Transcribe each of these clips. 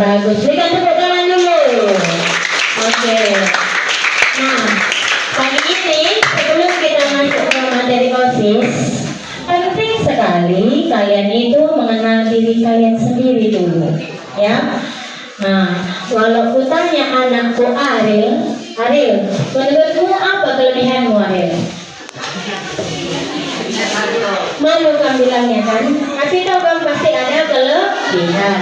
bagus. Berikan tepuk tangan dulu. Oke. Nah, pagi ini sebelum kita masuk ke materi OSIS, penting sekali kalian itu mengenal diri kalian sendiri dulu, ya. Nah, walau ku tanya anakku Ariel, menurutmu apa kelebihanmu Ariel? Malu kan bilangnya kan, tapi tahu kan pasti ada kelebihan.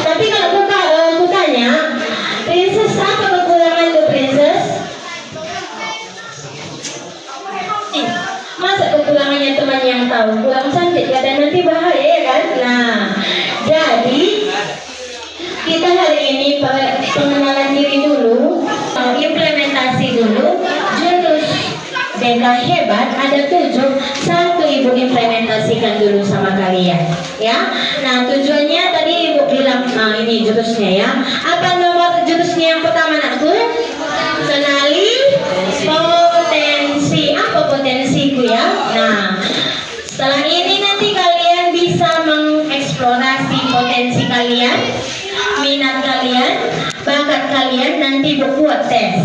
Tapi kalau ku tanya, Princess apa kekurangan tuh Princess? Masa kekurangannya teman yang tahu kurang cantik ya, dan nanti bahaya ya kan? Nah, jadi kita hari ini pengenalan diri dulu, implementasi dulu jurus Deka Hebat ada 7. Satu ibu implementasikan dulu sama kalian, ya. Nah tujuannya tadi ibu bilang, ini jurusnya ya. Apa nomor jurusnya yang pertama anakku? Kenali potensi. Apa potensiku ya? Nah setelah ini nanti kalian bisa mengeksplorasi potensi kalian, minat kalian, bakat kalian. Nanti buat tes,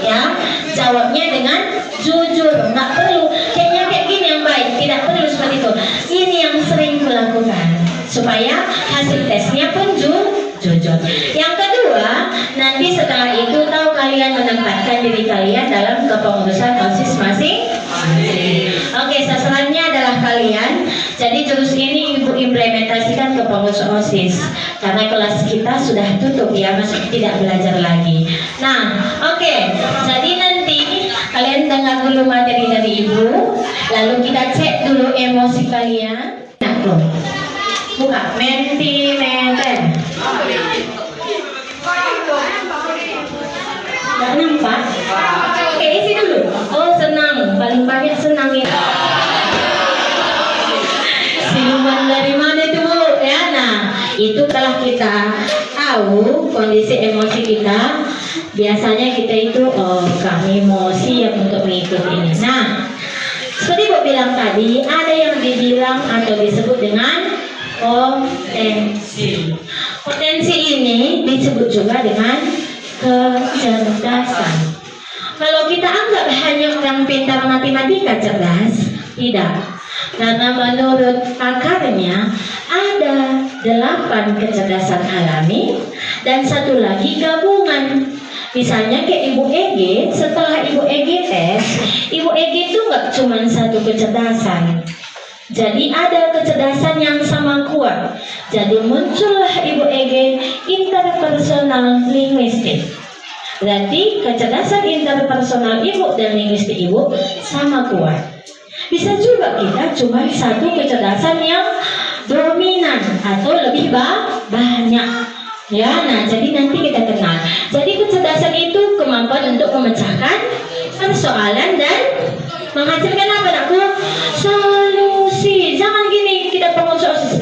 ya. Jawabnya dengan jujur, nggak perlu kayaknya kayak gini yang baik, tidak perlu seperti itu. Ini yang sering kulakukan supaya hasil tesnya pun jujur. Yang kedua, nanti setelah itu tahu kalian menempatkan diri kalian dalam kepengurusan OSIS masing-masing. Oke, sasarannya adalah kalian. Jadi jurus ini ibu implementasikan ke pengurus OSIS karena kelas kita sudah tutup ya, masih tidak belajar lagi. Nah, oke. Jadi nanti kalian dengar dulu materi dari ibu, lalu kita cek dulu emosi kalian. Nah, tuh. Buka mentimeter. Gak nampak? Oke, isi dulu. Oh, senang. Paling banyak senang ya. Siluman dari mana itu Bu? Ya, nah itu setelah kita tahu kondisi emosi kita, biasanya kita itu kami emosi yang untuk mengikuti ini. Nah, seperti Bu bilang tadi, ada yang dibilang atau disebut dengan potensi. Potensi ini disebut juga dengan kecerdasan. Kalau kita anggap hanya orang pintar matematika cerdas, tidak. Karena menurut pakarnya ada 8 kecerdasan alami dan 1 lagi gabungan. Misalnya kayak Ibu Ege, setelah Ibu Ege tes, Ibu Ege itu nggak cuma 1 kecerdasan. Jadi ada kecerdasan yang sama kuat. Jadi muncullah Ibu Ege interpersonal linguistik. Berarti kecerdasan interpersonal Ibu dan linguistik Ibu sama kuat. Bisa juga kita cuma 1 kecerdasan yang dominan atau lebih banyak, ya. Nah, jadi nanti kita kenal. Jadi kecerdasan itu kemampuan untuk memecahkan persoalan dan menghasilkan apa anakku? Solusi. Jangan gini kita pengurus OSIS.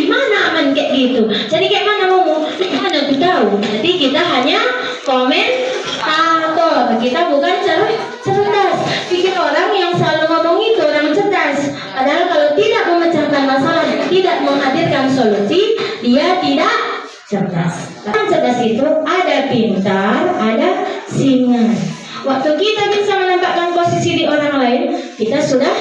Mana aman kayak gitu. Jadi kayak mana mau? Mana aku tahu. Jadi kita hanya komentator. Kita bukan cerdas. Bikin orang yang selalu ngomong itu orang cerdas. Padahal kalau tidak memecahkan masalah, tidak menghadirkan solusi, dia tidak cerdas. Orang cerdas itu ada pintar, ada singa. Waktu kita bisa menempatkan posisi di orang lain, kita sudah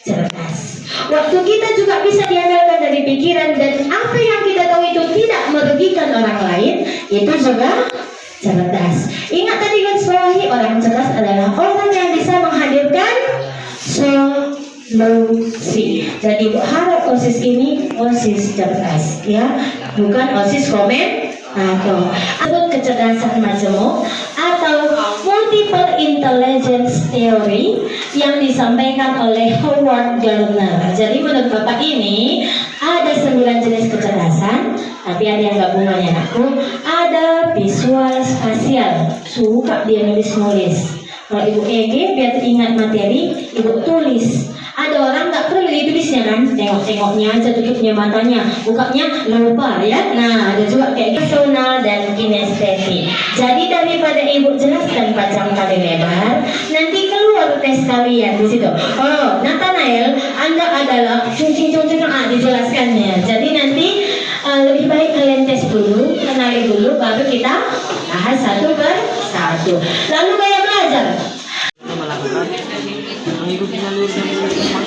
cerdas. Waktu kita juga bisa diandalkan dari pikiran dan apa yang kita tahu itu tidak merugikan orang lain, itu juga cerdas. Ingat tadi garis bawahi, orang cerdas adalah orang yang bisa menghadirkan solusi. Jadi harap OSIS ini OSIS cerdas, ya, bukan OSIS komentator. Atau kecerdasan majemuk atau multiple intelligence theory yang disampaikan oleh Howard Gardner. Jadi menurut Bapak ini ada 9 jenis kecerdasan, tapi ada yang gabungannya aku. Ada visual spasial, suka dia nulis-nulis. Kalau Ibu Ege biar ingat materi, Ibu tulis. Ada orang nggak perlu ditulisnya kan, tengok-tengoknya aja, tutupnya matanya, bukanya lupa ya. Nah, ada juga kayak personal dan kinestetik. Jadi daripada Ibu jelaskan panjang kali lebar, nanti keluar tes kalian di situ. Oh, Nathanael, Anda adalah dijelaskannya. Jadi nanti lebih baik kalian tes dulu, kenali dulu, baru kita bahas satu persatu. Lalu gaya belajar. Melakukan mengikuti jalur yang dilakukan.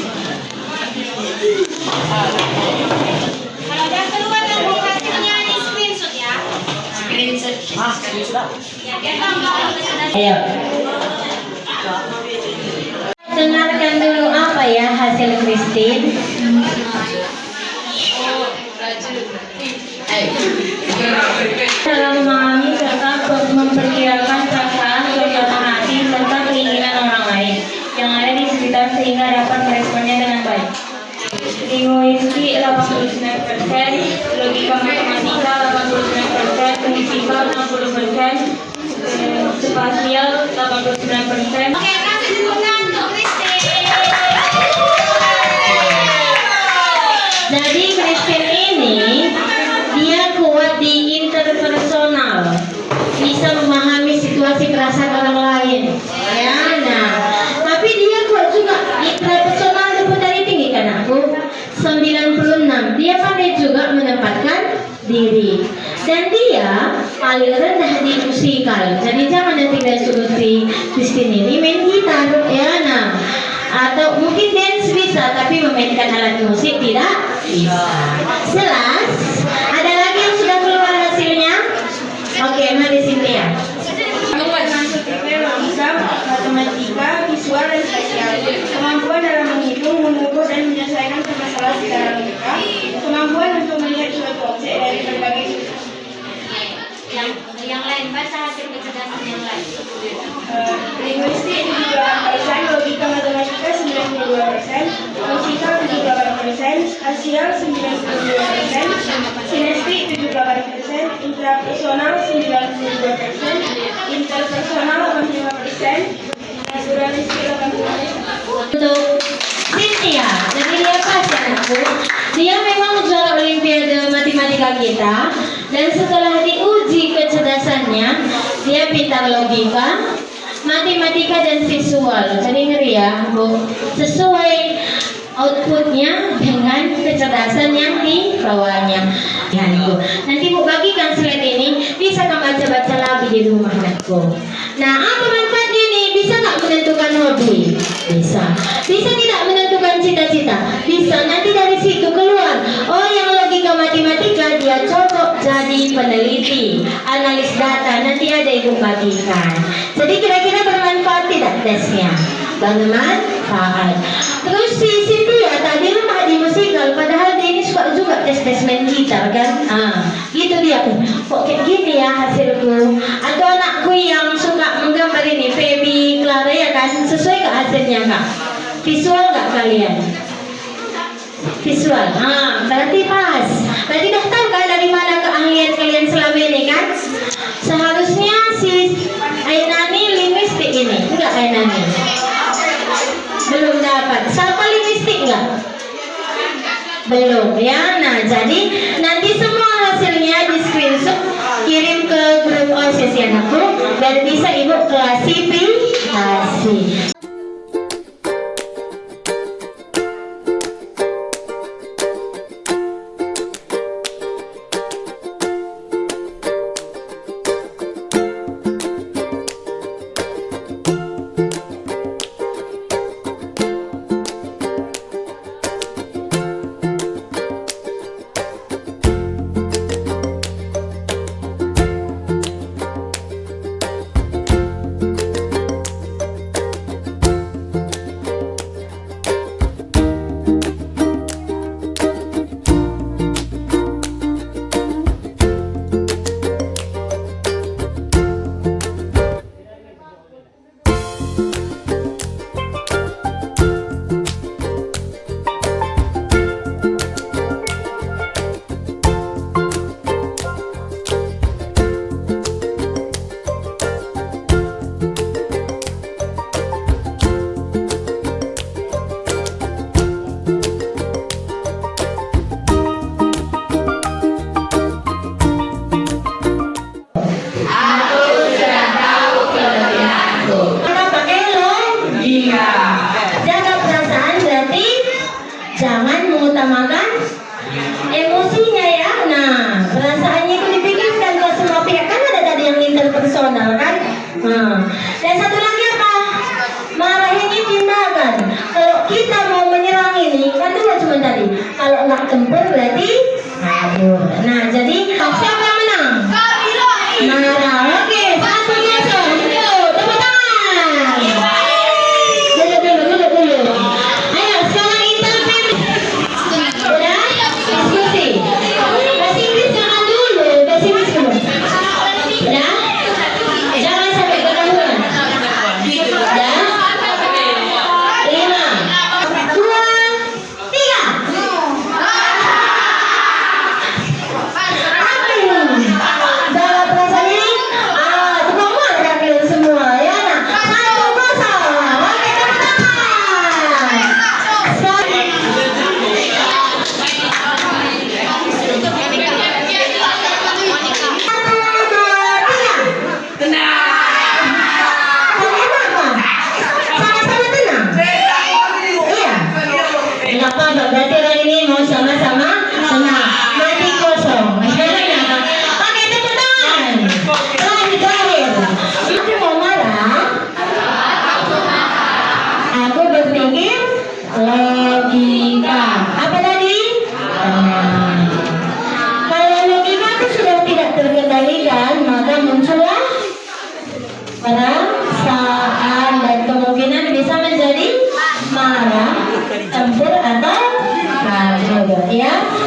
Kalau udah keluar lampu hasilnya di screenshot ya. Screenshot. Ya, biar gampang. Ayo. Dengarkan dulu apa ya hasil Christine. Dalam memahami serta memperkirakan perasaan, suasana hati, serta keinginan orang lain yang ada di sekitar sehingga dapat meresponnya dengan baik. Linguistik 89%, logika matematika 89%, fisika 60%, spasial 89%. Oke, kasih dukungan untuk Christine. Jadi Christine ini dia kuat di interpersonal, bisa memahami situasi perasaan orang lain. Ya, nah, tapi dia kuat juga di interpersonal dari tinggi kan aku 96. Dia pandai juga menempatkan diri. Dan dia paling rendah di musikal. Jadi jangan nanti dia suruh si Christine ini main gitar, ya nah. Atau mungkin dance bisa, tapi memainkan alat musik tidak bisa. Jelas? Ada lagi yang sudah keluar hasilnya? Oke, mari Cynthia. Masuk tipe logika, matematika, visual, dan spasial. Kemampuan dalam menghitung, mengukur, dan menyelesaikan permasalahan secara logika. Kemampuan untuk melihat suatu objek dari berbagai sudut. Yang lain baca hasil kecerdasan yang lain. Linguistik 78%, logika matematika 92%, musikal 78%, spasial 92%, sinestik 78%, intrapersonal 92%, interpersonal 85%, naturalistik 80%. Untuk Cynthia, jadi dia pas ya anakku. Dia memang juara Olimpiade matematika kita, dan setelah diuji kecerdasannya, dia pintar logika, matematika dan visual. Jadi ngeri ya, Bu. Sesuai outputnya dengan kecerdasan yang dibawanya. Ya, Bu. Nanti Bu bagikan slide ini, bisa kamu baca-baca lagi di rumah anakku. Nah, apa manfaatnya nih? Bisa nggak menentukan hobi? Bisa. Bisa tidak menentukan cita-cita? Bisa. Nanti dari situ keluar, oh yang logika matematika dia cocok jadi peneliti, analis data. Nanti ada ibu bagikan. Jadi kira-kira bermanfaat tidak tesnya? Bermanfaat. Terus si Cynthia tadi lemah di musikal, padahal dia ini suka juga tes main gitar kan? Gitu dia tuh. Kok kayak gini ya hasilku? Atau anakku yang suka menggambar ini, Feby Clara ya kan? Sesuai ke hasilnya kak? Visual nggak kalian? Visual. Berarti pas. Berarti dah tahu kan dari mana keahlian kalian selama ini kan? Seharusnya si Ainani linguistik ini, enggak Ainani? Belum dapat. Siapa linguistik enggak? Belum ya. Nah, jadi nanti semua hasilnya di screenshot, kirim ke grup OSIS anakku, biar bisa ibu klasifikasi. campur atau jodoh ya.